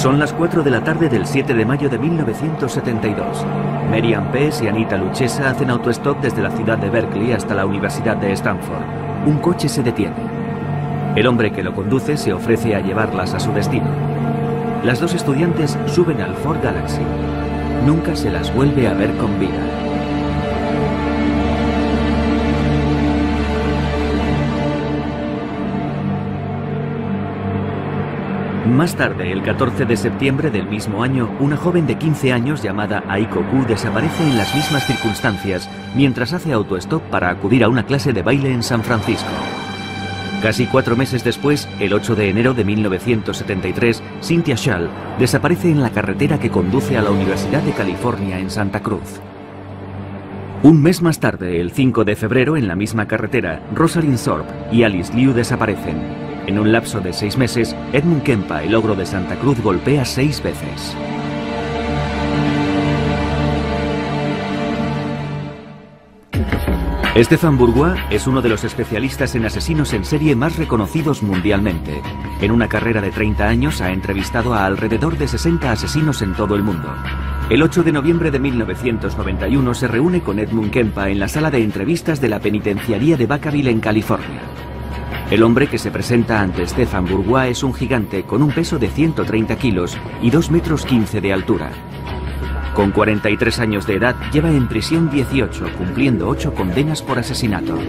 Son las 4 de la tarde del 7 de mayo de 1972. Merian Pes y Anita Luchesa hacen autostop desde la ciudad de Berkeley hasta la Universidad de Stanford. Un coche se detiene. El hombre que lo conduce se ofrece a llevarlas a su destino. Las dos estudiantes suben al Ford Galaxy. Nunca se las vuelve a ver con vida. Más tarde, el 14 de septiembre del mismo año, una joven de 15 años llamada Aiko Koo desaparece en las mismas circunstancias mientras hace autostop para acudir a una clase de baile en San Francisco. Casi 4 meses después, el 8 de enero de 1973, Cynthia Schall desaparece en la carretera que conduce a la Universidad de California en Santa Cruz. Un mes más tarde, el 5 de febrero, en la misma carretera, Rosalind Thorpe y Alice Liu desaparecen. En un lapso de 6 meses, Edmund Kempa, el ogro de Santa Cruz, golpea 6 veces. Stefan Bourgois es uno de los especialistas en asesinos en serie más reconocidos mundialmente. En una carrera de 30 años ha entrevistado a alrededor de 60 asesinos en todo el mundo. El 8 de noviembre de 1991 se reúne con Edmund Kempa en la sala de entrevistas de la penitenciaría de Vacaville en California. El hombre que se presenta ante Stefan Bourgois es un gigante con un peso de 130 kilos y 2,15 metros de altura. Con 43 años de edad, lleva en prisión 18, cumpliendo 8 condenas por asesinato.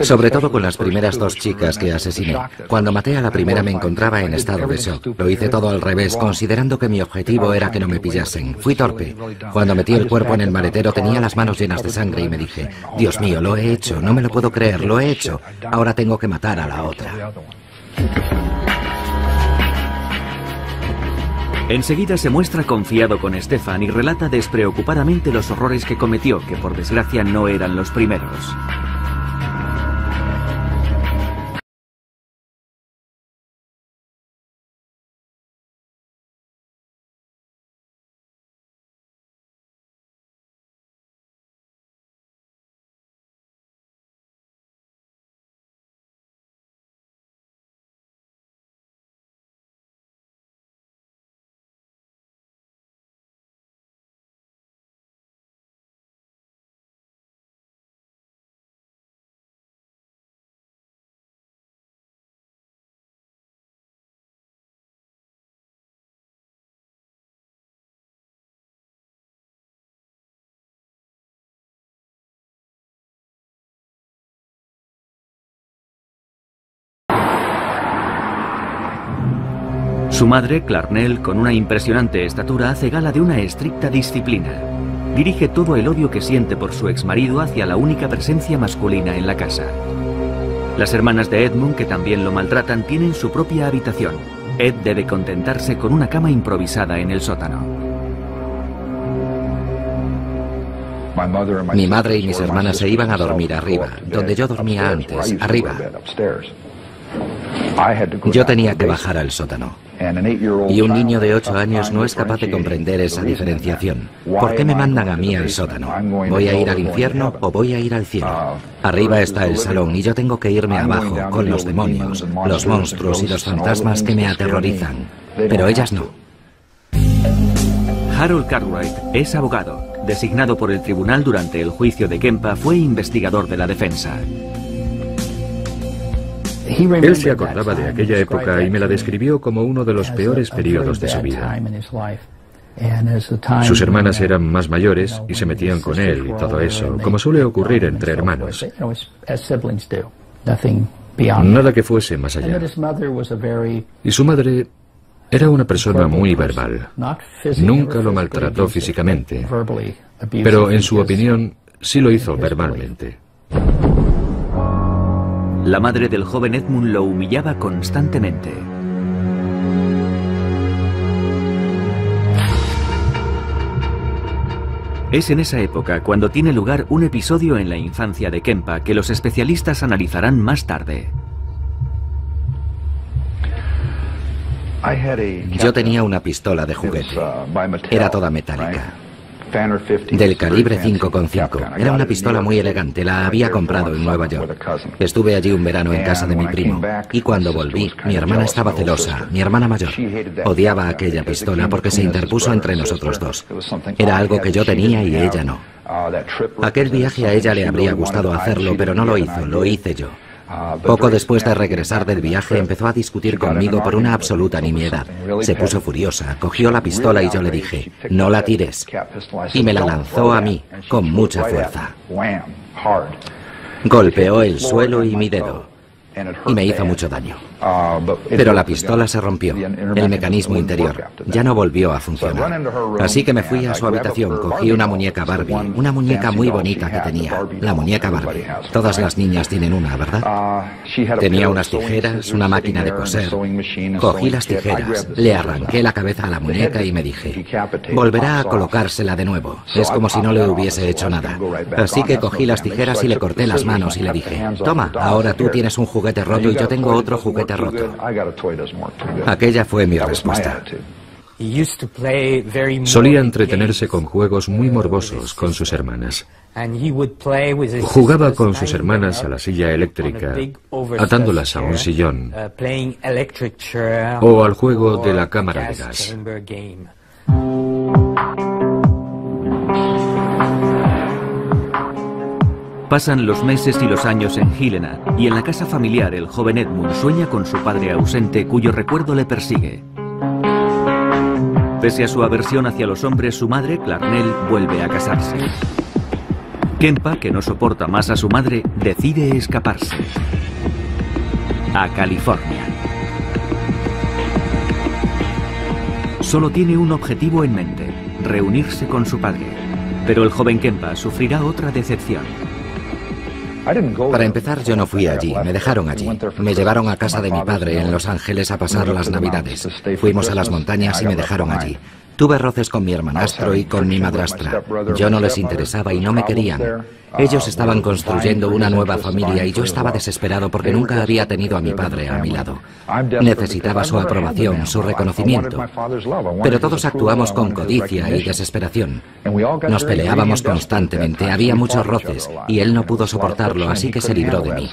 Sobre todo con las primeras 2 chicas que asesiné. Cuando maté a la primera me encontraba en estado de shock. Lo hice todo al revés, considerando que mi objetivo era que no me pillasen. Fui torpe. Cuando metí el cuerpo en el maletero tenía las manos llenas de sangre y me dije, Dios mío, lo he hecho, no me lo puedo creer, lo he hecho. Ahora tengo que matar a la otra. Enseguida se muestra confiado con Stefan y relata despreocupadamente los horrores que cometió, que por desgracia no eran los primeros. Su madre, Clarnell, con una impresionante estatura, hace gala de una estricta disciplina. Dirige todo el odio que siente por su exmarido hacia la única presencia masculina en la casa. Las hermanas de Edmund, que también lo maltratan, tienen su propia habitación. Ed debe contentarse con una cama improvisada en el sótano. Mi madre y mis hermanas se iban a dormir arriba, donde yo dormía antes, arriba. Yo tenía que bajar al sótano. Y un niño de 8 años no es capaz de comprender esa diferenciación. ¿Por qué me mandan a mí al sótano? ¿Voy a ir al infierno o voy a ir al cielo? Arriba está el salón y yo tengo que irme abajo con los demonios, los monstruos y los fantasmas que me aterrorizan. Pero ellas no. Harold Cartwright es abogado. Designado por el tribunal durante el juicio de Kempa, fue investigador de la defensa. Él se acordaba de aquella época y me la describió como uno de los peores periodos de su vida. Sus hermanas eran más mayores y se metían con él y todo eso, como suele ocurrir entre hermanos. Nada que fuese más allá. Y su madre era una persona muy verbal. Nunca lo maltrató físicamente, pero en su opinión sí lo hizo verbalmente. La madre del joven Edmund lo humillaba constantemente. Es en esa época cuando tiene lugar un episodio en la infancia de Kempa que los especialistas analizarán más tarde. Yo tenía una pistola de juguete. Era toda metálica. del calibre 5,5. Era una pistola muy elegante, la había comprado en Nueva York. Estuve allí un verano en casa de mi primo, y cuando volví, mi hermana estaba celosa, mi hermana mayor. Odiaba aquella pistola porque se interpuso entre nosotros dos. Era algo que yo tenía y ella no. Aquel viaje a ella le habría gustado hacerlo, pero no lo hizo, lo hice yo. Poco después de regresar del viaje empezó a discutir conmigo por una absoluta nimiedad. Se puso furiosa, cogió la pistola y yo le dije, no la tires. Y me la lanzó a mí, con mucha fuerza. Golpeó el suelo y mi dedo. Y me hizo mucho daño. Pero la pistola se rompió, el mecanismo interior. Ya no volvió a funcionar. Así que me fui a su habitación, cogí una muñeca Barbie, una muñeca muy bonita que tenía, la muñeca Barbie. Todas las niñas tienen una, ¿verdad? Tenía unas tijeras, una máquina de coser. Cogí las tijeras, le arranqué la cabeza a la muñeca y me dije, volverá a colocársela de nuevo. Es como si no le hubiese hecho nada. Así que cogí las tijeras y le corté las manos y le dije, toma, ahora tú tienes un juguete roto y yo tengo otro juguete roto. Aquella fue mi respuesta. Solía entretenerse con juegos muy morbosos con sus hermanas. Jugaba con sus hermanas a la silla eléctrica, atándolas a un sillón, o al juego de la cámara de gas. Pasan los meses y los años en Helena, y en la casa familiar el joven Edmund sueña con su padre ausente, cuyo recuerdo le persigue. Pese a su aversión hacia los hombres, su madre, Clarnell, vuelve a casarse. Kempa, que no soporta más a su madre, decide escaparse a California. Solo tiene un objetivo en mente: reunirse con su padre. Pero el joven Kempa sufrirá otra decepción. Para empezar, yo no fui allí, me dejaron allí. Me llevaron a casa de mi padre en Los Ángeles a pasar las Navidades. Fuimos a las montañas y me dejaron allí. Tuve roces con mi hermanastro y con mi madrastra. Yo no les interesaba y no me querían. Ellos estaban construyendo una nueva familia y yo estaba desesperado porque nunca había tenido a mi padre a mi lado. Necesitaba su aprobación, su reconocimiento. Pero todos actuamos con codicia y desesperación. Nos peleábamos constantemente, había muchos roces y él no pudo soportarlo, así que se libró de mí.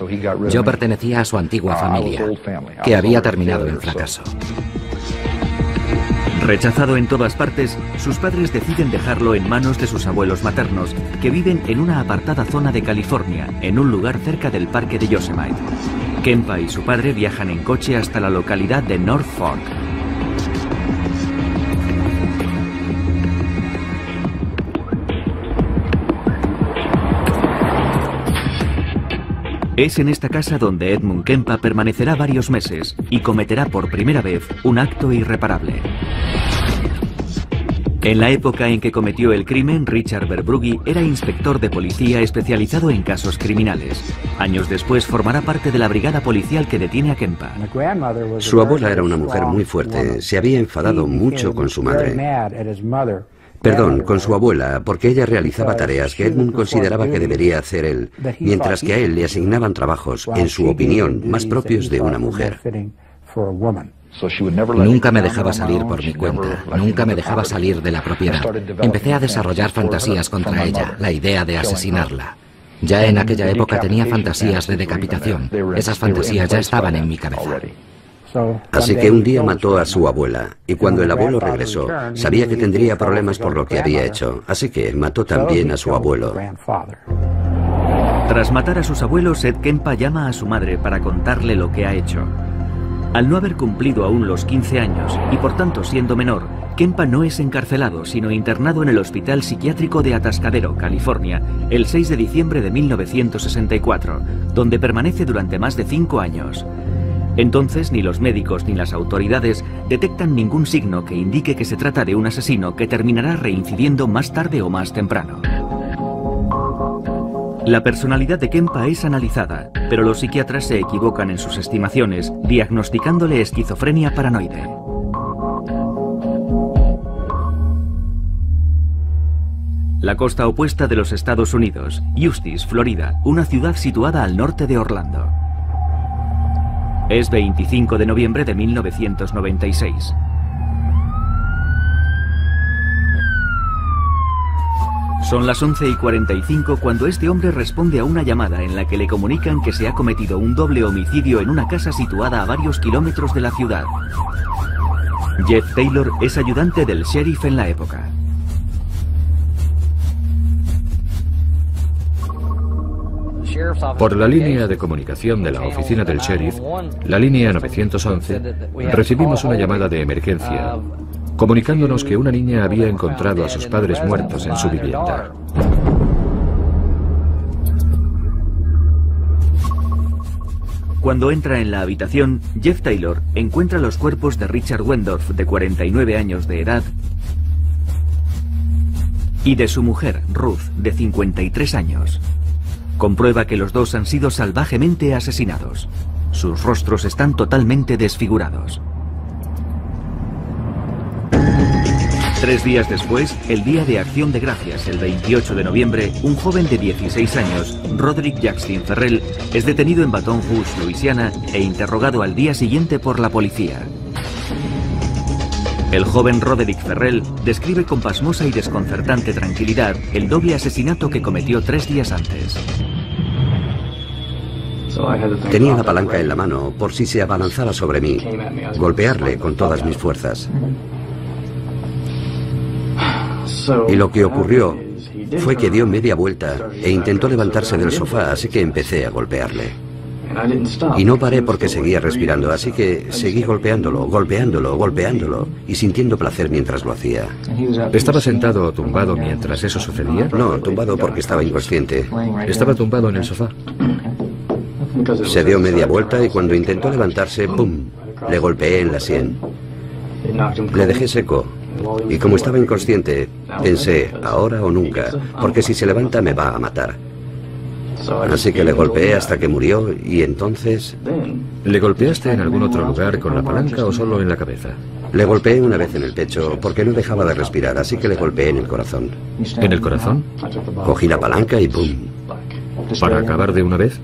Yo pertenecía a su antigua familia, que había terminado en fracaso. Rechazado en todas partes, sus padres deciden dejarlo en manos de sus abuelos maternos, que viven en una apartada zona de California, en un lugar cerca del parque de Yosemite. Kempa y su padre viajan en coche hasta la localidad de North Fork. Es en esta casa donde Edmund Kempa permanecerá varios meses y cometerá por primera vez un acto irreparable. En la época en que cometió el crimen, Richard Verbrugge era inspector de policía especializado en casos criminales. Años después formará parte de la brigada policial que detiene a Kempa. Su abuela era una mujer muy fuerte. Se había enfadado mucho con su madre. Perdón, con su abuela, porque ella realizaba tareas que Edmund consideraba que debería hacer él, mientras que a él le asignaban trabajos, en su opinión, más propios de una mujer. Nunca me dejaba salir por mi cuenta, nunca me dejaba salir de la propiedad. Empecé a desarrollar fantasías contra ella, la idea de asesinarla. Ya en aquella época tenía fantasías de decapitación. Esas fantasías ya estaban en mi cabeza. Así que un día mató a su abuela, y cuando el abuelo regresó, sabía que tendría problemas por lo que había hecho, así que mató también a su abuelo. Tras matar a sus abuelos, Ed Kempa llama a su madre para contarle lo que ha hecho. Al no haber cumplido aún los 15 años, y por tanto siendo menor, Kempa no es encarcelado, sino internado en el Hospital Psiquiátrico de Atascadero, California, el 6 de diciembre de 1964, donde permanece durante más de 5 años. Entonces, ni los médicos ni las autoridades detectan ningún signo que indique que se trata de un asesino que terminará reincidiendo más tarde o más temprano. La personalidad de Kempa es analizada, pero los psiquiatras se equivocan en sus estimaciones, diagnosticándole esquizofrenia paranoide. La costa opuesta de los Estados Unidos, Eustis, Florida, una ciudad situada al norte de Orlando. Es 25 de noviembre de 1996. Son las 11:45 cuando este hombre responde a una llamada en la que le comunican que se ha cometido un doble homicidio en una casa situada a varios kilómetros de la ciudad. Jeff Taylor es ayudante del sheriff en la época. Por la línea de comunicación de la oficina del sheriff, la línea 911, recibimos una llamada de emergencia comunicándonos que una niña había encontrado a sus padres muertos en su vivienda. Cuando entra en la habitación, Jeff Taylor encuentra los cuerpos de Richard Wendorf, de 49 años de edad, y de su mujer, Ruth, de 53 años. Comprueba que los dos han sido salvajemente asesinados. Sus rostros están totalmente desfigurados. 3 días después, el Día de Acción de Gracias, el 28 de noviembre, un joven de 16 años, Roderick Jackson Ferrell, es detenido en Baton Rouge, Luisiana, e interrogado al día siguiente por la policía. El joven Roderick Ferrell describe con pasmosa y desconcertante tranquilidad el doble asesinato que cometió 3 días antes. Tenía la palanca en la mano por si se abalanzaba sobre mí, golpearle con todas mis fuerzas. Y lo que ocurrió fue que dio media vuelta e intentó levantarse del sofá, así que empecé a golpearle. Y no paré porque seguía respirando, así que seguí golpeándolo, golpeándolo, golpeándolo y sintiendo placer mientras lo hacía. ¿Estaba sentado o tumbado mientras eso sucedía? No, tumbado porque estaba inconsciente. Estaba tumbado en el sofá. Se dio media vuelta y cuando intentó levantarse, ¡pum!, le golpeé en la sien. Le dejé seco. Y como estaba inconsciente, pensé, ahora o nunca, porque si se levanta me va a matar. Así que le golpeé hasta que murió y entonces... ¿Le golpeaste en algún otro lugar con la palanca o solo en la cabeza? Le golpeé una vez en el pecho porque no dejaba de respirar, así que le golpeé en el corazón. ¿En el corazón? Cogí la palanca y ¡pum! ¿Para acabar de una vez?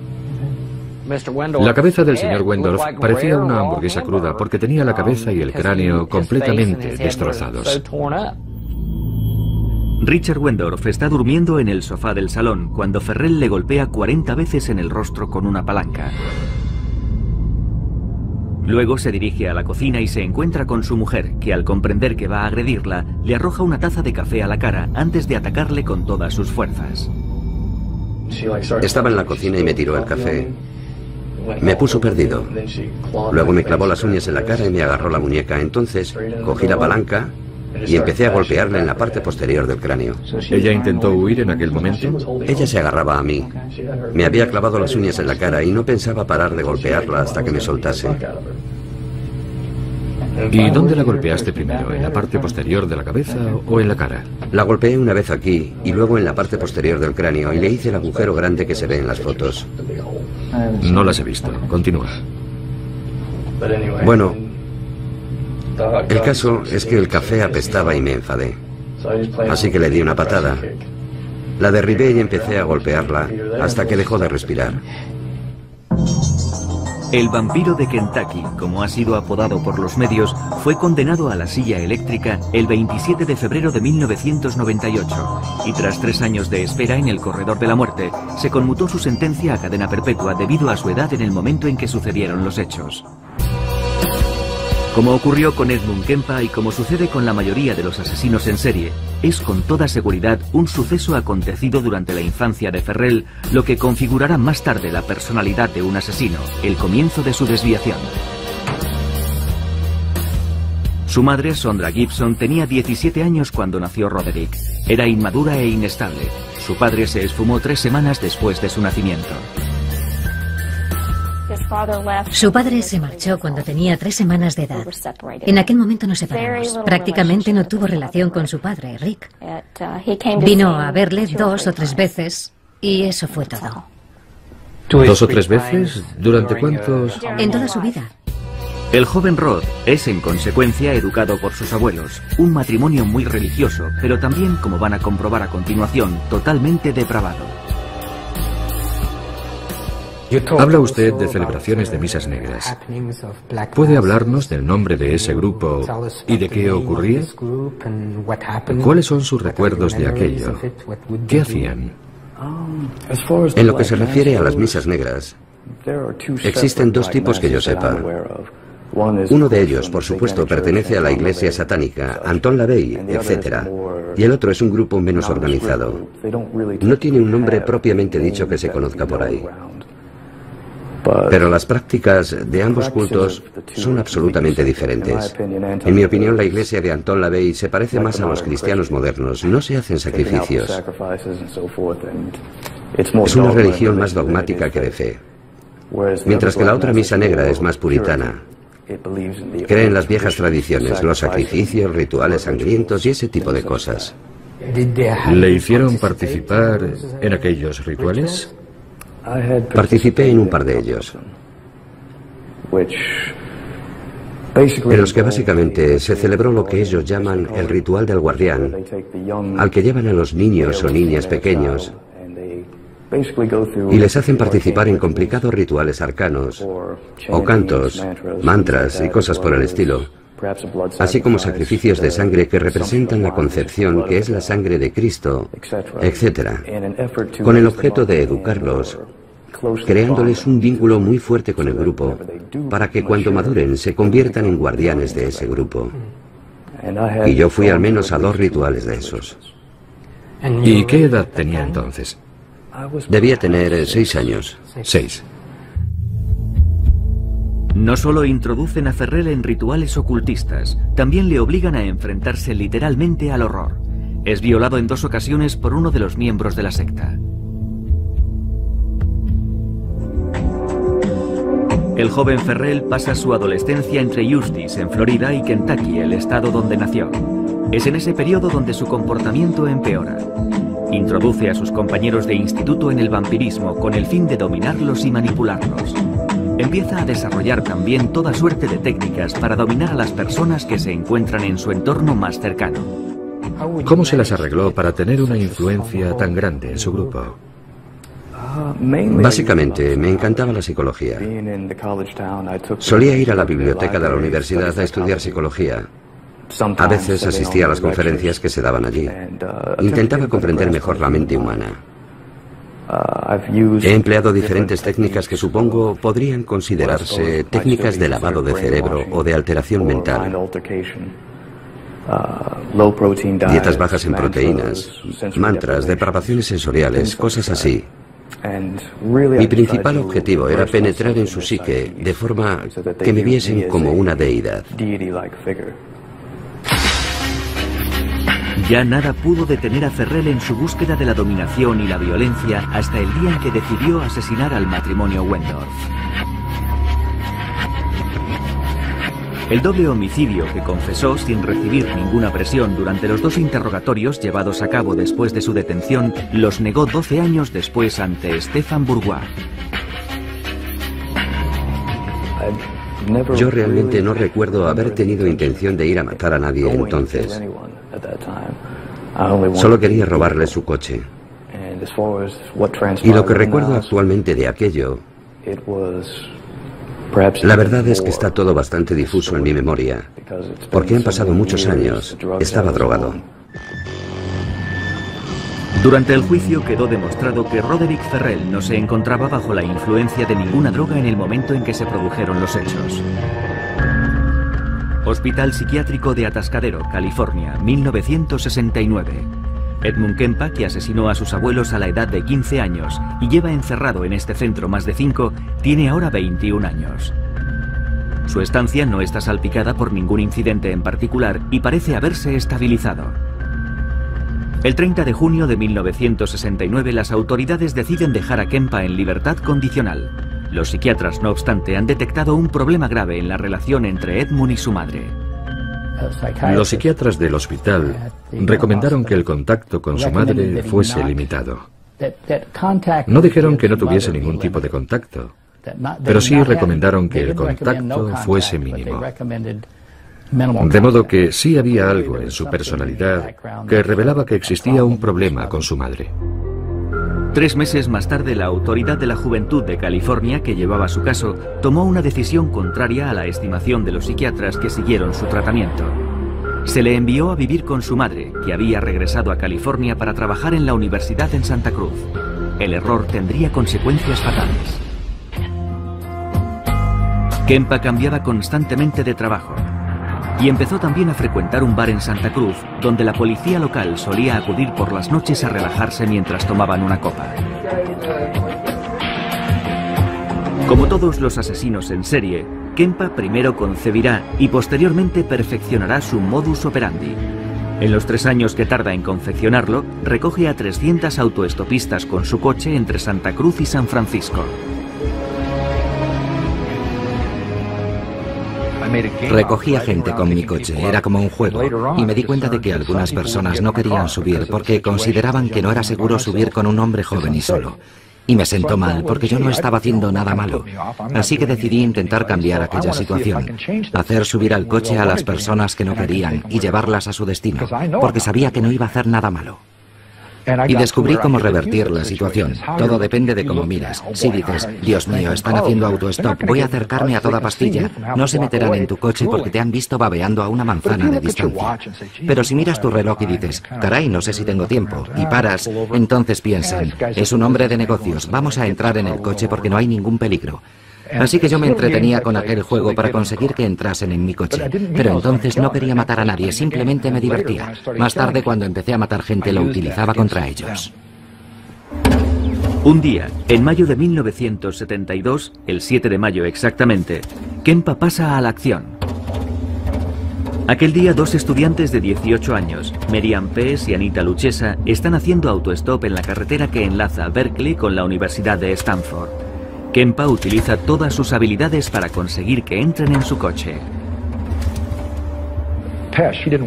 La cabeza del señor Wendorf parecía una hamburguesa cruda porque tenía la cabeza y el cráneo completamente destrozados. Richard Wendorf está durmiendo en el sofá del salón cuando Ferrell le golpea 40 veces en el rostro con una palanca. Luego se dirige a la cocina y se encuentra con su mujer, que al comprender que va a agredirla, le arroja una taza de café a la cara antes de atacarle con todas sus fuerzas. Estaba en la cocina y me tiró el café. Me puso perdido. Luego me clavó las uñas en la cara y me agarró la muñeca. Entonces cogí la palanca y empecé a golpearla en la parte posterior del cráneo. ¿Ella intentó huir en aquel momento? Ella se agarraba a mí. Me había clavado las uñas en la cara y no pensaba parar de golpearla hasta que me soltase. ¿Y dónde la golpeaste primero? ¿En la parte posterior de la cabeza o en la cara? La golpeé una vez aquí y luego en la parte posterior del cráneo y le hice el agujero grande que se ve en las fotos. No las he visto. Continúa. Bueno, el caso es que el café apestaba y me enfadé. Así que le di una patada. La derribé y empecé a golpearla hasta que dejó de respirar. El vampiro de Kentucky, como ha sido apodado por los medios, fue condenado a la silla eléctrica el 27 de febrero de 1998 y tras 3 años de espera en el corredor de la muerte, se conmutó su sentencia a cadena perpetua debido a su edad en el momento en que sucedieron los hechos. Como ocurrió con Edmund Kempa y como sucede con la mayoría de los asesinos en serie, es con toda seguridad un suceso acontecido durante la infancia de Ferrell lo que configurará más tarde la personalidad de un asesino, el comienzo de su desviación. Su madre, Sondra Gibson, tenía 17 años cuando nació Roderick. Era inmadura e inestable. Su padre se esfumó 3 semanas después de su nacimiento. Su padre se marchó cuando tenía 3 semanas de edad. En aquel momento nos separamos. Prácticamente no tuvo relación con su padre, Rick. Vino a verle 2 o 3 veces y eso fue todo. 2 o 3 veces? ¿Durante cuántos? En toda su vida. El joven Rod es, en consecuencia, educado por sus abuelos. Un matrimonio muy religioso, pero también, como van a comprobar a continuación, totalmente depravado. Habla usted de celebraciones de misas negras. ¿Puede hablarnos del nombre de ese grupo y de qué ocurría? ¿Cuáles son sus recuerdos de aquello? ¿Qué hacían? En lo que se refiere a las misas negras, existen dos tipos que yo sepa. Uno de ellos, por supuesto, pertenece a la iglesia satánica, Anton LaVey, etc. Y el otro es un grupo menos organizado. No tiene un nombre propiamente dicho que se conozca por ahí. Pero las prácticas de ambos cultos son absolutamente diferentes. En mi opinión, la iglesia de Anton LaVey se parece más a los cristianos modernos. No se hacen sacrificios. Es una religión más dogmática que de fe. Mientras que la otra misa negra es más puritana. Cree en las viejas tradiciones, los sacrificios, rituales sangrientos y ese tipo de cosas. ¿Le hicieron participar en aquellos rituales? Participé en un par de ellos, en los que básicamente se celebró lo que ellos llaman el ritual del guardián, al que llevan a los niños o niñas pequeños y les hacen participar en complicados rituales arcanos, o cantos, mantras y cosas por el estilo, así como sacrificios de sangre que representan la concepción que es la sangre de Cristo, etc., con el objeto de educarlos, creándoles un vínculo muy fuerte con el grupo, para que cuando maduren se conviertan en guardianes de ese grupo. Y yo fui al menos a 2 rituales de esos. ¿Y qué edad tenía entonces? Debía tener 6 años. 6. No solo introducen a Ferrell en rituales ocultistas, también le obligan a enfrentarse literalmente al horror. Es violado en 2 ocasiones por uno de los miembros de la secta. El joven Ferrell pasa su adolescencia entre Eustis, en Florida, y Kentucky, el estado donde nació. Es en ese periodo donde su comportamiento empeora. Introduce a sus compañeros de instituto en el vampirismo con el fin de dominarlos y manipularlos. Empieza a desarrollar también toda suerte de técnicas para dominar a las personas que se encuentran en su entorno más cercano. ¿Cómo se las arregló para tener una influencia tan grande en su grupo? Básicamente, me encantaba la psicología. Solía ir a la biblioteca de la universidad a estudiar psicología. A veces asistía a las conferencias que se daban allí. Intentaba comprender mejor la mente humana. He empleado diferentes técnicas que supongo podrían considerarse técnicas de lavado de cerebro o de alteración mental. Dietas bajas en proteínas, mantras, depravaciones sensoriales, cosas así. Mi principal objetivo era penetrar en su psique de forma que me viesen como una deidad. Ya nada pudo detener a Ferrell en su búsqueda de la dominación y la violencia hasta el día en que decidió asesinar al matrimonio Wendorf. El doble homicidio que confesó sin recibir ninguna presión durante los 2 interrogatorios llevados a cabo después de su detención los negó 12 años después ante Stefan Bourgois. Yo realmente no recuerdo haber tenido intención de ir a matar a nadie entonces. Solo quería robarle su coche. Y lo que recuerdo actualmente de aquello, la verdad es que está todo bastante difuso en mi memoria, porque han pasado muchos años. Estaba drogado. Durante el juicio quedó demostrado que Roderick Ferrell no se encontraba bajo la influencia de ninguna droga en el momento en que se produjeron los hechos. Hospital Psiquiátrico de Atascadero, California, 1969. Edmund Kempa, que asesinó a sus abuelos a la edad de 15 años y lleva encerrado en este centro más de 5, tiene ahora 21 años. Su estancia no está salpicada por ningún incidente en particular y parece haberse estabilizado. El 30 de junio de 1969 las autoridades deciden dejar a Kempa en libertad condicional. Los psiquiatras, no obstante, han detectado un problema grave en la relación entre Edmund y su madre. Los psiquiatras del hospital recomendaron que el contacto con su madre fuese limitado. No dijeron que no tuviese ningún tipo de contacto, pero sí recomendaron que el contacto fuese mínimo. De modo que sí había algo en su personalidad que revelaba que existía un problema con su madre. 3 meses más tarde, la Autoridad de la Juventud de California, que llevaba su caso, tomó una decisión contraria a la estimación de los psiquiatras que siguieron su tratamiento. Se le envió a vivir con su madre, que había regresado a California para trabajar en la universidad en Santa Cruz. El error tendría consecuencias fatales. Kempa cambiaba constantemente de trabajo y empezó también a frecuentar un bar en Santa Cruz, donde la policía local solía acudir por las noches a relajarse mientras tomaban una copa. Como todos los asesinos en serie, Kempa primero concebirá y posteriormente perfeccionará su modus operandi. En los 3 años que tarda en confeccionarlo, recoge a 300 autoestopistas con su coche entre Santa Cruz y San Francisco. Recogía gente con mi coche, era como un juego, y me di cuenta de que algunas personas no querían subir porque consideraban que no era seguro subir con un hombre joven y solo. Y me sentó mal porque yo no estaba haciendo nada malo. Así que decidí intentar cambiar aquella situación, hacer subir al coche a las personas que no querían y llevarlas a su destino, porque sabía que no iba a hacer nada malo. Y descubrí cómo revertir la situación. Todo depende de cómo miras. Si dices, Dios mío, están haciendo autostop, voy a acercarme a toda pastilla, no se meterán en tu coche porque te han visto babeando a una manzana de distancia. Pero si miras tu reloj y dices, caray, no sé si tengo tiempo, y paras, entonces piensan, es un hombre de negocios, vamos a entrar en el coche porque no hay ningún peligro. Así que yo me entretenía con aquel juego para conseguir que entrasen en mi coche. Pero entonces no quería matar a nadie, simplemente me divertía. Más tarde, cuando empecé a matar gente, lo utilizaba contra ellos. Un día, en mayo de 1972, el 7 de mayo exactamente, Kempa pasa a la acción. Aquel día, 2 estudiantes de 18 años, Merian Pes y Anita Luchesa, están haciendo autostop en la carretera que enlaza Berkeley con la Universidad de Stanford. Kempa utiliza todas sus habilidades para conseguir que entren en su coche.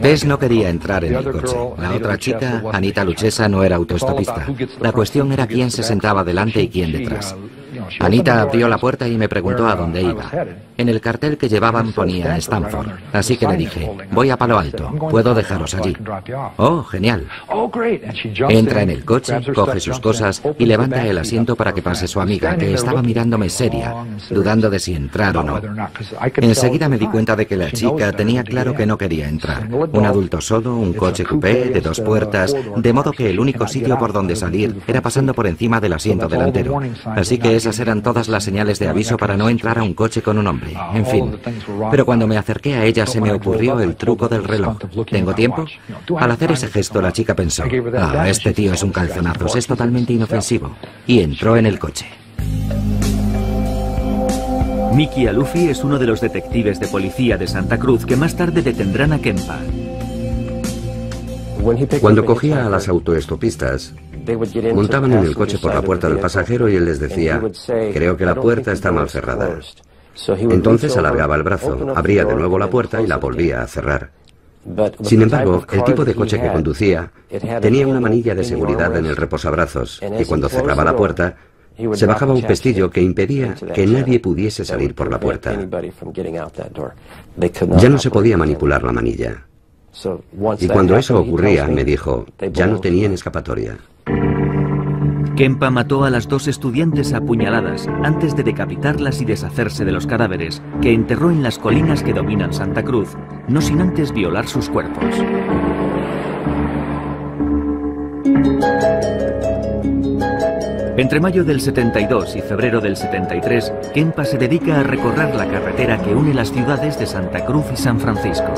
Pes no quería entrar en el coche. La otra chica, Anita Luchesa, no era autoestopista. La cuestión era quién se sentaba delante y quién detrás. Anita abrió la puerta y me preguntó a dónde iba. En el cartel que llevaban ponía Stanford, así que le dije, voy a Palo Alto, ¿puedo dejaros allí? Oh, genial. Entra en el coche, coge sus cosas y levanta el asiento para que pase su amiga, que estaba mirándome seria, dudando de si entrar o no. Enseguida me di cuenta de que la chica tenía claro que no quería entrar. Un adulto solo, un coche coupé de 2 puertas, de modo que el único sitio por donde salir era pasando por encima del asiento delantero. Así que esas eran todas las señales de aviso para no entrar a un coche con un hombre. En fin. Pero cuando me acerqué a ella se me ocurrió el truco del reloj. ¿Tengo tiempo? Al hacer ese gesto la chica pensó, este tío es un calzonazos, es totalmente inofensivo. Y entró en el coche. Mickey Alufi es uno de los detectives de policía de Santa Cruz que más tarde detendrán a Kempa. Cuando cogía a las autoestopistas, montaban en el coche por la puerta del pasajero y él les decía, creo que la puerta está mal cerrada. Entonces alargaba el brazo, abría de nuevo la puerta y la volvía a cerrar. Sin embargo, el tipo de coche que conducía tenía una manilla de seguridad en el reposabrazos y cuando cerraba la puerta, se bajaba un pestillo que impedía que nadie pudiese salir por la puerta. Ya no se podía manipular la manilla. Y cuando eso ocurría, me dijo, ya no tenían escapatoria. Kempa mató a las 2 estudiantes a puñaladas antes de decapitarlas y deshacerse de los cadáveres, que enterró en las colinas que dominan Santa Cruz, no sin antes violar sus cuerpos. Entre mayo del 72 y febrero del 73, Kempa se dedica a recorrer la carretera que une las ciudades de Santa Cruz y San Francisco.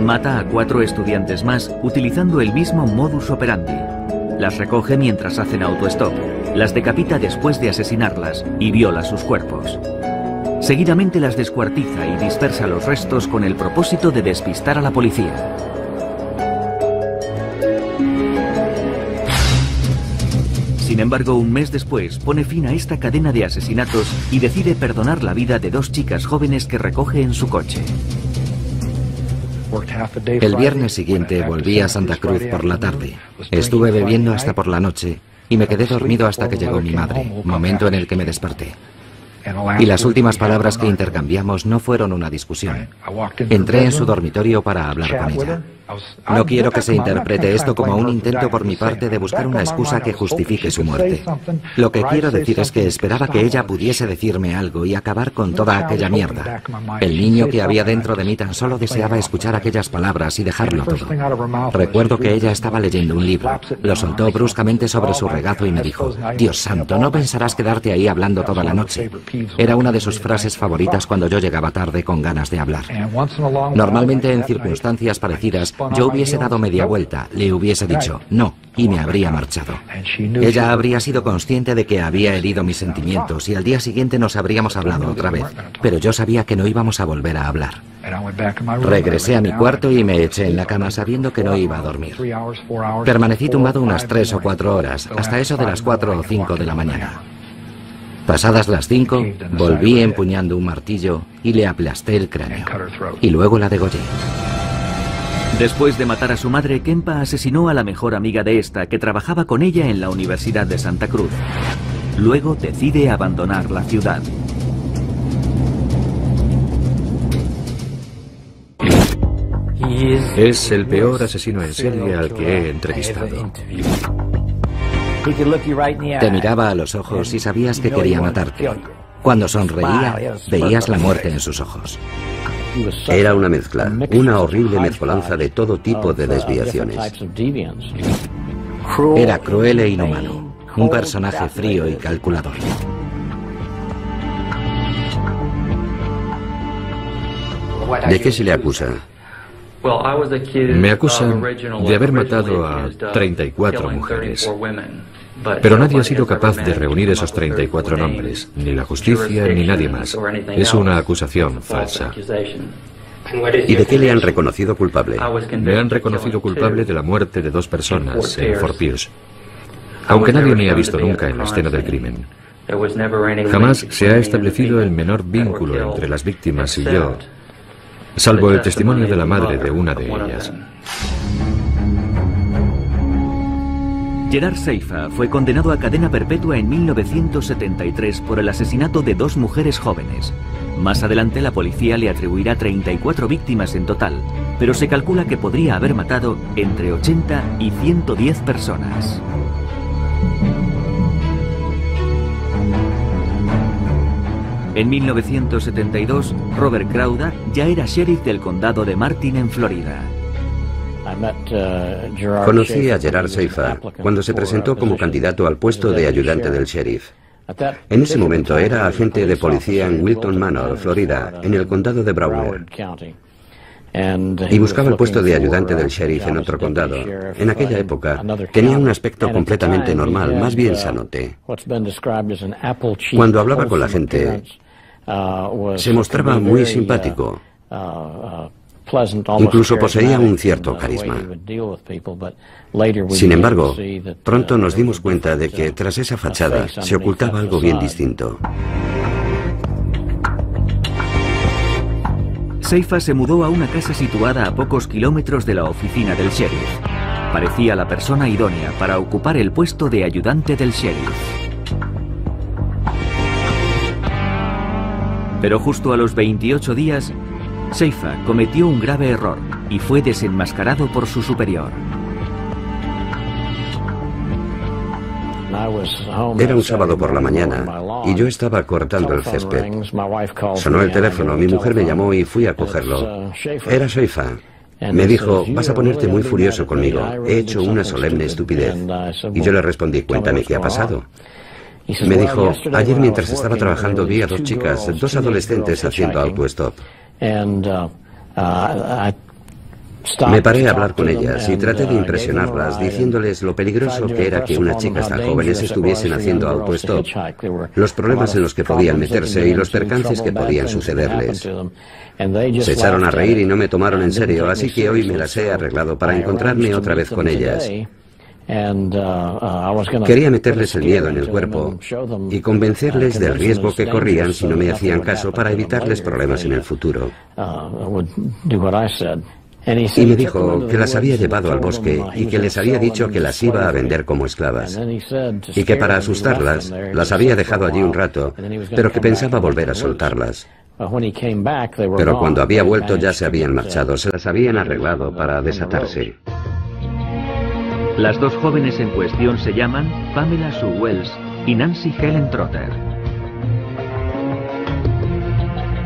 Mata a 4 estudiantes más utilizando el mismo modus operandi. Las recoge mientras hacen autostop, las decapita después de asesinarlas y viola sus cuerpos. Seguidamente las descuartiza y dispersa los restos con el propósito de despistar a la policía. Sin embargo, un mes después pone fin a esta cadena de asesinatos y decide perdonar la vida de 2 chicas jóvenes que recoge en su coche. El viernes siguiente volví a Santa Cruz por la tarde. Estuve bebiendo hasta por la noche y me quedé dormido hasta que llegó mi madre, momento en el que me desperté. Y las últimas palabras que intercambiamos no fueron una discusión. Entré en su dormitorio para hablar con ella. No quiero que se interprete esto como un intento por mi parte de buscar una excusa que justifique su muerte. Lo que quiero decir es que esperaba que ella pudiese decirme algo y acabar con toda aquella mierda. El niño que había dentro de mí tan solo deseaba escuchar aquellas palabras y dejarlo todo. Recuerdo que ella estaba leyendo un libro. Lo soltó bruscamente sobre su regazo y me dijo: «Dios santo, no pensarás quedarte ahí hablando toda la noche». Era una de sus frases favoritas cuando yo llegaba tarde con ganas de hablar. Normalmente en circunstancias parecidas yo hubiese dado media vuelta, le hubiese dicho no y me habría marchado. Ella habría sido consciente de que había herido mis sentimientos y al día siguiente nos habríamos hablado otra vez, pero yo sabía que no íbamos a volver a hablar. Regresé a mi cuarto y me eché en la cama sabiendo que no iba a dormir. Permanecí tumbado unas 3 o 4 horas, hasta eso de las 4 o 5 de la mañana. Pasadas las 5, volví empuñando un martillo y le aplasté el cráneo. Y luego la degollé. Después de matar a su madre, Kempa asesinó a la mejor amiga de esta, que trabajaba con ella en la Universidad de Santa Cruz. Luego decide abandonar la ciudad. Es el peor asesino en serie al que he entrevistado. Te miraba a los ojos y sabías que quería matarte. Cuando sonreía, veías la muerte en sus ojos. Era una mezcla, una horrible mezcolanza de todo tipo de desviaciones. Era cruel e inhumano, un personaje frío y calculador. ¿De qué se le acusa? Me acusan de haber matado a 34 mujeres. Pero nadie ha sido capaz de reunir esos 34 nombres, ni la justicia ni nadie más. Es una acusación falsa. ¿Y de qué le han reconocido culpable? Me han reconocido culpable de la muerte de 2 personas en Fort Pierce, aunque nadie me ha visto nunca en la escena del crimen. Jamás se ha establecido el menor vínculo entre las víctimas y yo, salvo el testimonio de la madre de una de ellas. Gerard Seifa fue condenado a cadena perpetua en 1973 por el asesinato de 2 mujeres jóvenes. Más adelante la policía le atribuirá 34 víctimas en total, pero se calcula que podría haber matado entre 80 y 110 personas. En 1972, Robert Crowder ya era sheriff del condado de Martin en Florida. Conocí a Gerard Seifa cuando se presentó como candidato al puesto de ayudante del sheriff. En ese momento era agente de policía en Wilton Manor, Florida, en el condado de Broward. Y buscaba el puesto de ayudante del sheriff en otro condado. En aquella época tenía un aspecto completamente normal, más bien sanote. Cuando hablaba con la gente, se mostraba muy simpático. Incluso poseía un cierto carisma. Sin embargo, pronto nos dimos cuenta de que tras esa fachada se ocultaba algo bien distinto. Seifa se mudó a una casa situada a pocos kilómetros de la oficina del sheriff. Parecía la persona idónea para ocupar el puesto de ayudante del sheriff. Pero justo a los 28 días, Seifa cometió un grave error y fue desenmascarado por su superior. Era un sábado por la mañana y yo estaba cortando el césped. Sonó el teléfono, mi mujer me llamó y fui a cogerlo. Era Seifa. Me dijo: vas a ponerte muy furioso conmigo, he hecho una solemne estupidez. Y yo le respondí: cuéntame qué ha pasado. Me dijo: ayer mientras estaba trabajando vi a 2 chicas, 2 adolescentes haciendo autostop. Me paré a hablar con ellas y traté de impresionarlas, diciéndoles lo peligroso que era que unas chicas tan jóvenes estuviesen haciendo autostop, los problemas en los que podían meterse y los percances que podían sucederles. Se echaron a reír y no me tomaron en serio, así que hoy me las he arreglado para encontrarme otra vez con ellas. Quería meterles el miedo en el cuerpo y convencerles del riesgo que corrían si no me hacían caso para evitarles problemas en el futuro. Y me dijo que las había llevado al bosque y que les había dicho que las iba a vender como esclavas. Y que para asustarlas, las había dejado allí un rato, pero que pensaba volver a soltarlas. Pero cuando había vuelto ya se habían marchado, se las habían arreglado para desatarse. Las dos jóvenes en cuestión se llaman Pamela Sue Wells y Nancy Helen Trotter.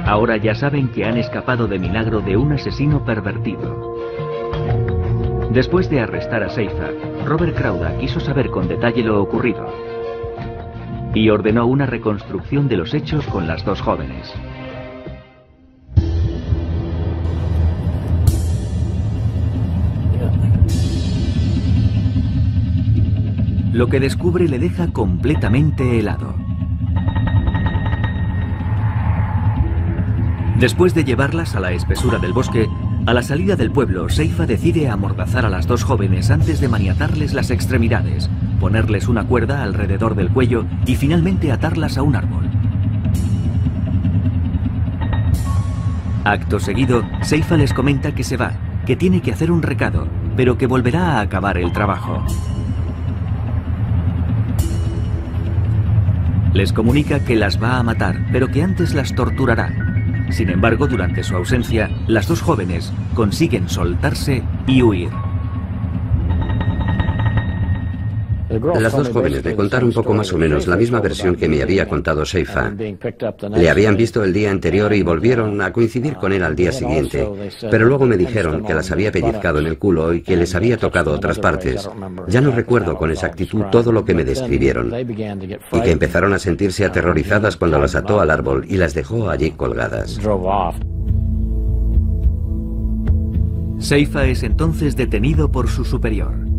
Ahora ya saben que han escapado de milagro de un asesino pervertido. Después de arrestar a Seifa, Robert Crowder quiso saber con detalle lo ocurrido y ordenó una reconstrucción de los hechos con las dos jóvenes. Lo que descubre le deja completamente helado. Después de llevarlas a la espesura del bosque, a la salida del pueblo, Seifa decide amordazar a las dos jóvenes antes de maniatarles las extremidades, ponerles una cuerda alrededor del cuello y finalmente atarlas a un árbol. Acto seguido, Seifa les comenta que se va, que tiene que hacer un recado, pero que volverá a acabar el trabajo. Les comunica que las va a matar, pero que antes las torturará. Sin embargo, durante su ausencia, las dos jóvenes consiguen soltarse y huir. Las dos jóvenes me contaron poco más o menos la misma versión que me había contado Seifa. Le habían visto el día anterior y volvieron a coincidir con él al día siguiente, pero luego me dijeron que las había pellizcado en el culo y que les había tocado otras partes. Ya no recuerdo con exactitud todo lo que me describieron, y que empezaron a sentirse aterrorizadas cuando las ató al árbol y las dejó allí colgadas. Seifa es entonces detenido por su superior.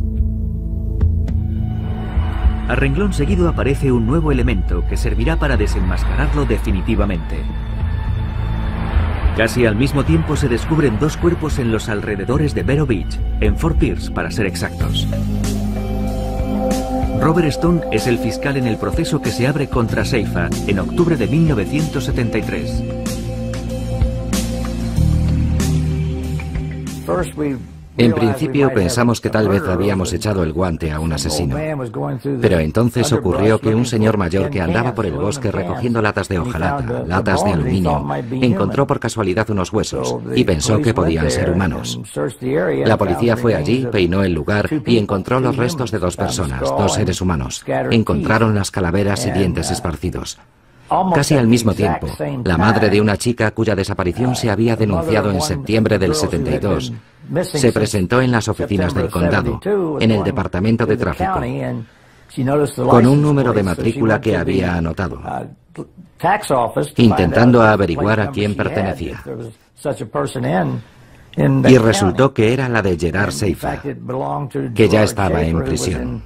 A renglón seguido aparece un nuevo elemento que servirá para desenmascararlo definitivamente. Casi al mismo tiempo se descubren dos cuerpos en los alrededores de Vero Beach, en Fort Pierce para ser exactos. Robert Stone es el fiscal en el proceso que se abre contra Seifa en octubre de 1973. En principio pensamos que tal vez habíamos echado el guante a un asesino, pero entonces ocurrió que un señor mayor que andaba por el bosque recogiendo latas de hojalata, latas de aluminio, encontró por casualidad unos huesos y pensó que podían ser humanos. La policía fue allí, peinó el lugar y encontró los restos de dos personas, dos seres humanos. Encontraron las calaveras y dientes esparcidos. Casi al mismo tiempo, la madre de una chica cuya desaparición se había denunciado en septiembre del 72 se presentó en las oficinas del condado, en el departamento de tráfico, con un número de matrícula que había anotado, intentando averiguar a quién pertenecía. Y resultó que era la de Gerard Seifa, que ya estaba en prisión.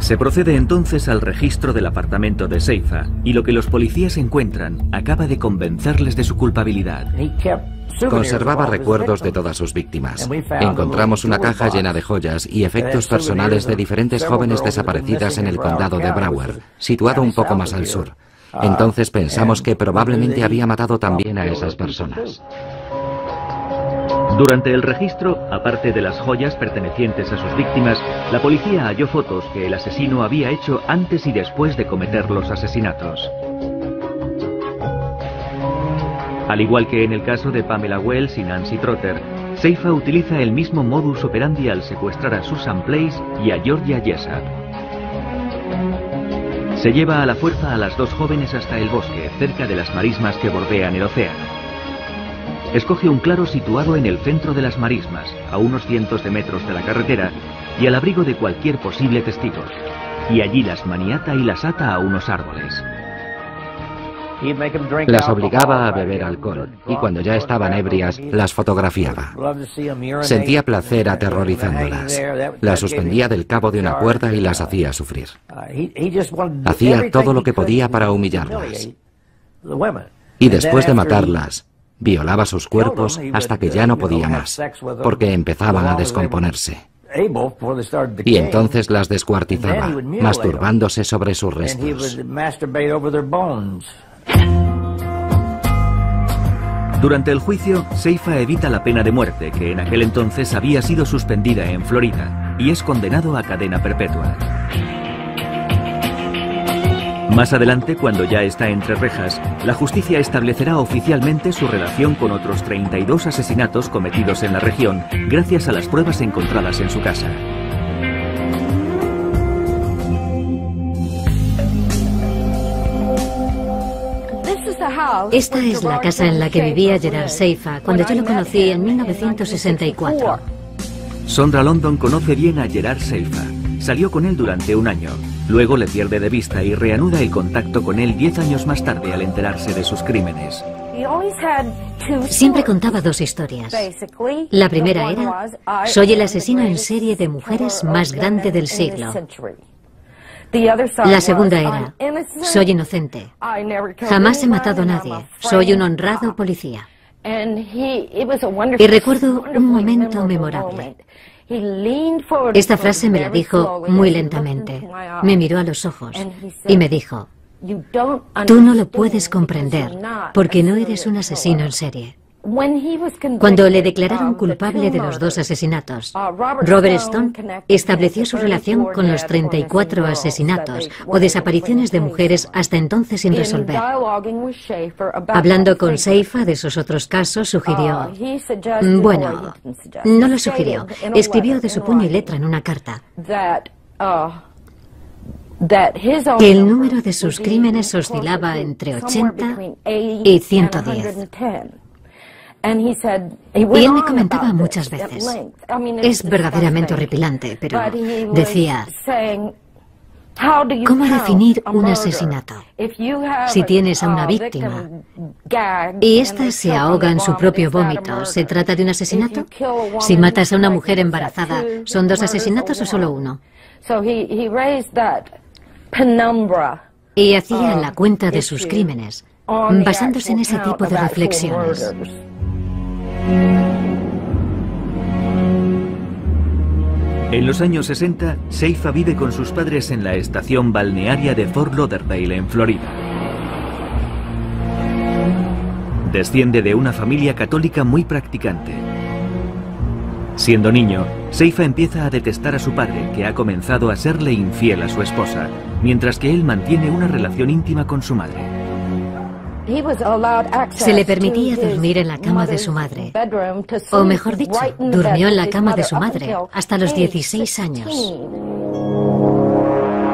Se procede entonces al registro del apartamento de Seifa y lo que los policías encuentran acaba de convencerles de su culpabilidad. Conservaba recuerdos de todas sus víctimas. Encontramos una caja llena de joyas y efectos personales de diferentes jóvenes desaparecidas en el condado de Broward, situado un poco más al sur. Entonces pensamos que probablemente había matado también a esas personas. Durante el registro, aparte de las joyas pertenecientes a sus víctimas, la policía halló fotos que el asesino había hecho antes y después de cometer los asesinatos. Al igual que en el caso de Pamela Wells y Nancy Trotter, Seifa utiliza el mismo modus operandi al secuestrar a Susan Place y a Georgia Jessup. Se lleva a la fuerza a las dos jóvenes hasta el bosque, cerca de las marismas que bordean el océano. Escoge un claro situado en el centro de las marismas, a unos cientos de metros de la carretera y al abrigo de cualquier posible testigo. Y allí las maniata y las ata a unos árboles. Las obligaba a beber alcohol y cuando ya estaban ebrias, las fotografiaba. Sentía placer aterrorizándolas. Las suspendía del cabo de una cuerda y las hacía sufrir. Hacía todo lo que podía para humillarlas. Y después de matarlas, violaba sus cuerpos hasta que ya no podía más, porque empezaban a descomponerse. Y entonces las descuartizaba, masturbándose sobre sus restos. Durante el juicio, Seifa evita la pena de muerte, que en aquel entonces había sido suspendida en Florida, y es condenado a cadena perpetua. Más adelante, cuando ya está entre rejas, la justicia establecerá oficialmente su relación con otros 32 asesinatos cometidos en la región, gracias a las pruebas encontradas en su casa. Esta es la casa en la que vivía Gerard Seifa cuando yo lo conocí en 1964. Sondra London conoce bien a Gerard Seifa. Salió con él durante un año. Luego le pierde de vista y reanuda el contacto con él 10 años más tarde al enterarse de sus crímenes. Siempre contaba dos historias. La primera era: soy el asesino en serie de mujeres más grande del siglo. La segunda era: soy inocente. Jamás he matado a nadie. Soy un honrado policía. Y recuerdo un momento memorable. Esta frase me la dijo muy lentamente. Me miró a los ojos y me dijo: tú no lo puedes comprender porque no eres un asesino en serie. Cuando le declararon culpable de los dos asesinatos, Robert Stone estableció su relación con los 34 asesinatos o desapariciones de mujeres hasta entonces sin resolver. Hablando con Seifa de esos otros casos, sugirió... Bueno, no lo sugirió. Escribió de su puño y letra en una carta que el número de sus crímenes oscilaba entre 80 y 110. Y él me comentaba muchas veces. Es verdaderamente horripilante, pero decía: ¿cómo definir un asesinato? Si tienes a una víctima y ésta se ahoga en su propio vómito, ¿se trata de un asesinato? Si matas a una mujer embarazada, ¿son dos asesinatos o solo uno? Y hacía la cuenta de sus crímenes, basándose en ese tipo de reflexiones. En los años 60, Seifa vive con sus padres en la estación balnearia de Fort Lauderdale, en Florida. Desciende de una familia católica muy practicante. Siendo niño, Seifa empieza a detestar a su padre, que ha comenzado a serle infiel a su esposa, mientras que él mantiene una relación íntima con su madre. Se le permitía dormir en la cama de su madre, o mejor dicho, durmió en la cama de su madre hasta los 16 años.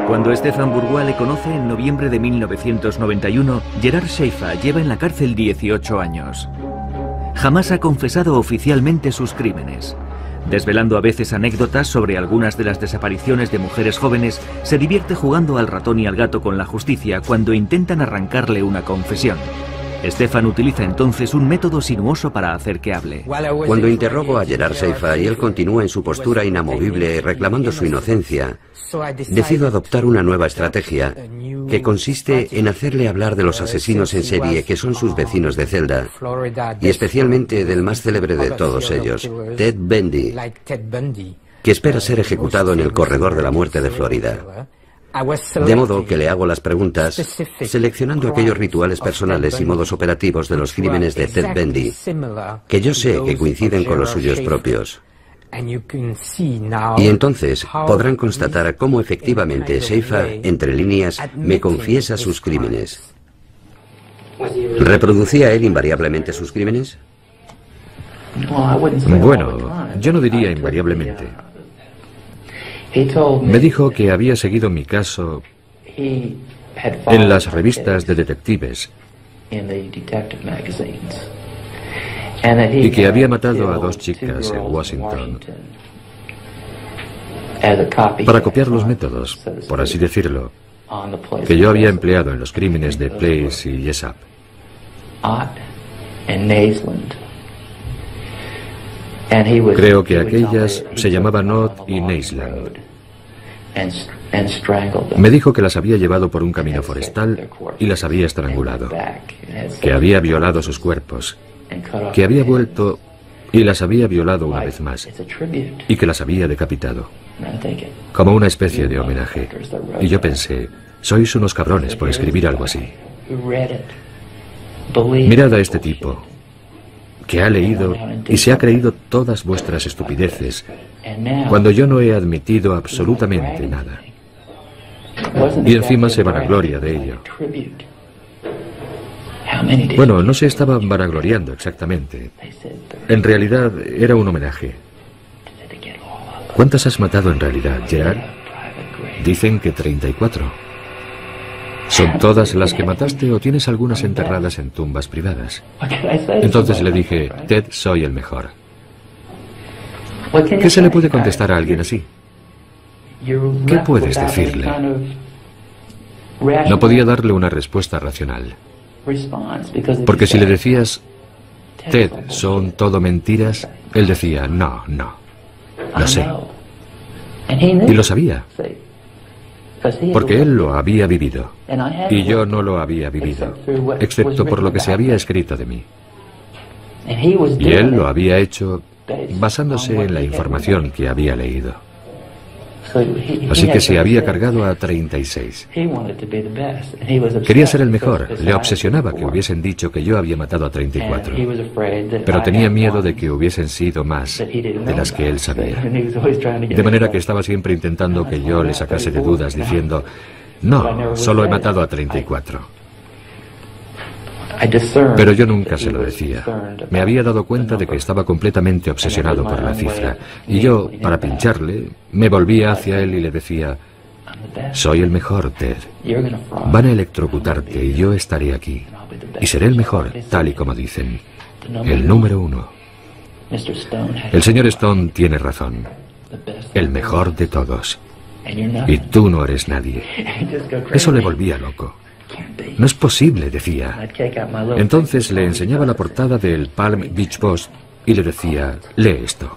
Cuando Stefan Bourgois le conoce en noviembre de 1991, Gerard Seifa lleva en la cárcel 18 años. Jamás ha confesado oficialmente sus crímenes. Desvelando a veces anécdotas sobre algunas de las desapariciones de mujeres jóvenes, se divierte jugando al ratón y al gato con la justicia cuando intentan arrancarle una confesión. Stefan utiliza entonces un método sinuoso para hacer que hable. Cuando interrogo a Gerard Seifa y él continúa en su postura inamovible reclamando su inocencia, decido adoptar una nueva estrategia que consiste en hacerle hablar de los asesinos en serie que son sus vecinos de celda, y especialmente del más célebre de todos ellos, Ted Bundy, que espera ser ejecutado en el corredor de la muerte de Florida. De modo que le hago las preguntas seleccionando aquellos rituales personales y modos operativos de los crímenes de Ted Bundy que yo sé que coinciden con los suyos propios. Y entonces podrán constatar cómo efectivamente Seifa, entre líneas, me confiesa sus crímenes. ¿Reproducía él invariablemente sus crímenes? Bueno, yo no diría invariablemente. Me dijo que había seguido mi caso en las revistas de detectives y que había matado a 2 chicas en Washington para copiar los métodos, por así decirlo, que yo había empleado en los crímenes de Place y Jessup. Creo que aquellas se llamaban Ott y Naisland. Me dijo que las había llevado por un camino forestal y las había estrangulado, que había violado sus cuerpos, que había vuelto y las había violado una vez más, y que las había decapitado, como una especie de homenaje. Y yo pensé, sois unos cabrones por escribir algo así. Mirad a este tipo, que ha leído y se ha creído todas vuestras estupideces, cuando yo no he admitido absolutamente nada. Y encima se vanagloria de ello. Bueno, no se estaban vanagloriando exactamente. En realidad era un homenaje. ¿Cuántas has matado en realidad, Gerard? Dicen que 34. ¿Son todas las que mataste o tienes algunas enterradas en tumbas privadas? Entonces le dije, Ted, soy el mejor. ¿Qué se le puede contestar a alguien así? ¿Qué puedes decirle? No podía darle una respuesta racional. Porque si le decías, Ted, son todo mentiras, él decía, no, no, lo sé. Y lo sabía. Porque él lo había vivido. Y yo no lo había vivido, excepto por lo que se había escrito de mí. Y él lo había hecho basándose en la información que había leído. Así que se había cargado a 36. Quería ser el mejor. Le obsesionaba que hubiesen dicho que yo había matado a 34. Pero tenía miedo de que hubiesen sido más de las que él sabía. De manera que estaba siempre intentando que yo le sacase de dudas diciendo, no, solo he matado a 34. Pero yo nunca se lo decía. Me había dado cuenta de que estaba completamente obsesionado por la cifra. Y yo, para pincharle, me volvía hacia él y le decía, soy el mejor, Ted. Van a electrocutarte y yo estaré aquí. Y seré el mejor, tal y como dicen. El número 1. El señor Stone tiene razón. El mejor de todos. Y tú no eres nadie. Eso le volvía loco. No es posible, decía. Entonces le enseñaba la portada del Palm Beach Post y le decía, lee esto.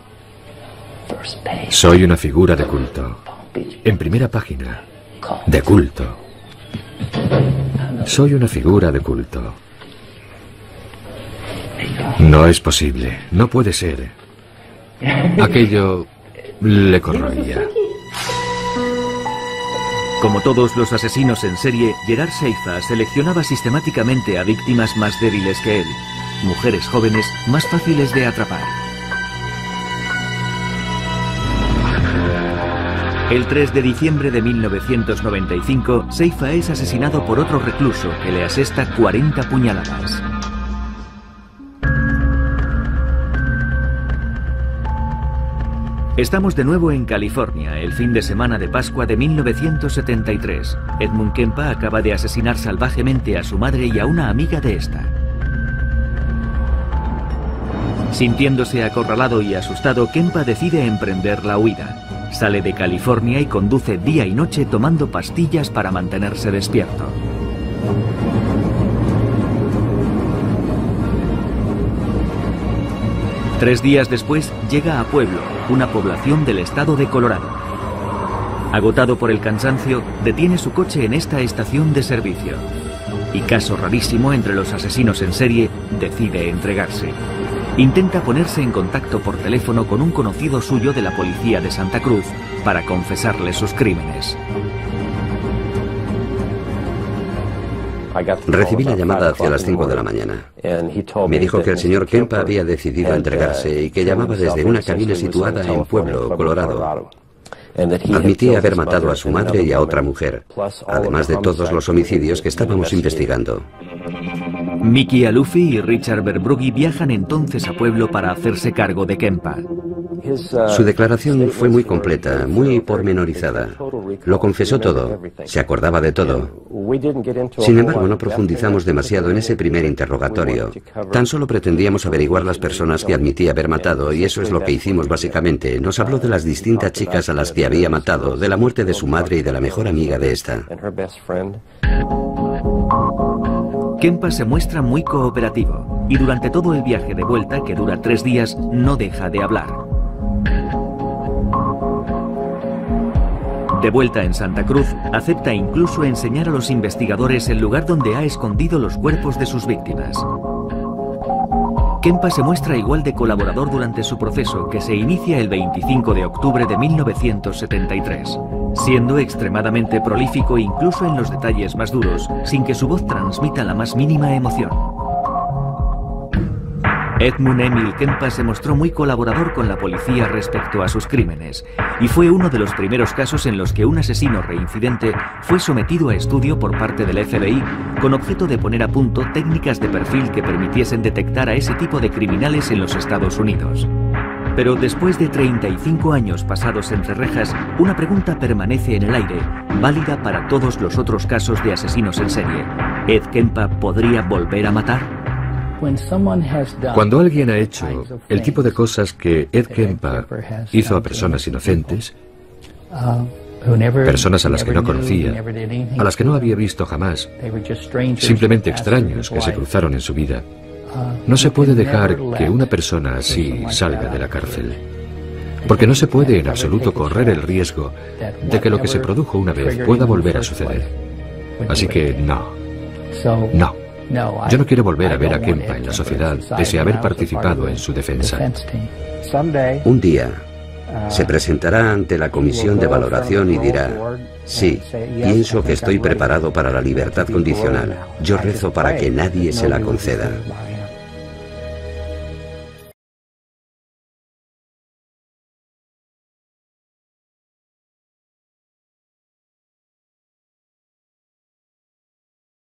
Soy una figura de culto. En primera página. De culto. Soy una figura de culto. No es posible. No puede ser. Aquello le corroía. Como todos los asesinos en serie, Gerard Seifa seleccionaba sistemáticamente a víctimas más débiles que él, mujeres jóvenes más fáciles de atrapar. El 3 de diciembre de 1995, Seifa es asesinado por otro recluso que le asesta 40 puñaladas. Estamos de nuevo en California, el fin de semana de Pascua de 1973. Edmund Kempa acaba de asesinar salvajemente a su madre y a una amiga de esta. Sintiéndose acorralado y asustado, Kempa decide emprender la huida. Sale de California y conduce día y noche tomando pastillas para mantenerse despierto. Tres días después llega a Pueblo, una población del estado de Colorado. Agotado por el cansancio, detiene su coche en esta estación de servicio. Y caso rarísimo entre los asesinos en serie, decide entregarse. Intenta ponerse en contacto por teléfono con un conocido suyo de la policía de Santa Cruz para confesarle sus crímenes. Recibí la llamada hacia las 5 de la mañana. Me dijo que el señor Kempa había decidido entregarse y que llamaba desde una cabina situada en Pueblo, Colorado. Admitía haber matado a su madre y a otra mujer, además de todos los homicidios que estábamos investigando. Mickey Alufi y Richard Verbrugge viajan entonces a Pueblo para hacerse cargo de Kempa. Su declaración fue muy completa, muy pormenorizada. Lo confesó todo, se acordaba de todo. Sin embargo, no profundizamos demasiado en ese primer interrogatorio. Tan solo pretendíamos averiguar las personas que admitía haber matado, y eso es lo que hicimos básicamente. Nos habló de las distintas chicas a las que había matado, de la muerte de su madre y de la mejor amiga de esta. Kempa se muestra muy cooperativo y durante todo el viaje de vuelta, que dura 3 días, no deja de hablar. De vuelta en Santa Cruz, acepta incluso enseñar a los investigadores el lugar donde ha escondido los cuerpos de sus víctimas. Kempa se muestra igual de colaborador durante su proceso, que se inicia el 25 de octubre de 1973, siendo extremadamente prolífico incluso en los detalles más duros, sin que su voz transmita la más mínima emoción. Edmund Emil Kempa se mostró muy colaborador con la policía respecto a sus crímenes, y fue uno de los primeros casos en los que un asesino reincidente fue sometido a estudio por parte del FBI con objeto de poner a punto técnicas de perfil que permitiesen detectar a ese tipo de criminales en los Estados Unidos. Pero después de 35 años pasados entre rejas, una pregunta permanece en el aire, válida para todos los otros casos de asesinos en serie. ¿Ed Kempa podría volver a matar? Cuando alguien ha hecho el tipo de cosas que Ed Kempa hizo a personas inocentes, personas a las que no conocía, a las que no había visto jamás, simplemente extraños que se cruzaron en su vida, no se puede dejar que una persona así salga de la cárcel. Porque no se puede en absoluto correr el riesgo de que lo que se produjo una vez pueda volver a suceder. Así que no. Yo no quiero volver a ver a Kempa en la sociedad pese a haber participado en su defensa. Un día se presentará ante la comisión de valoración y dirá: sí, pienso que estoy preparado para la libertad condicional. Yo rezo para que nadie se la conceda.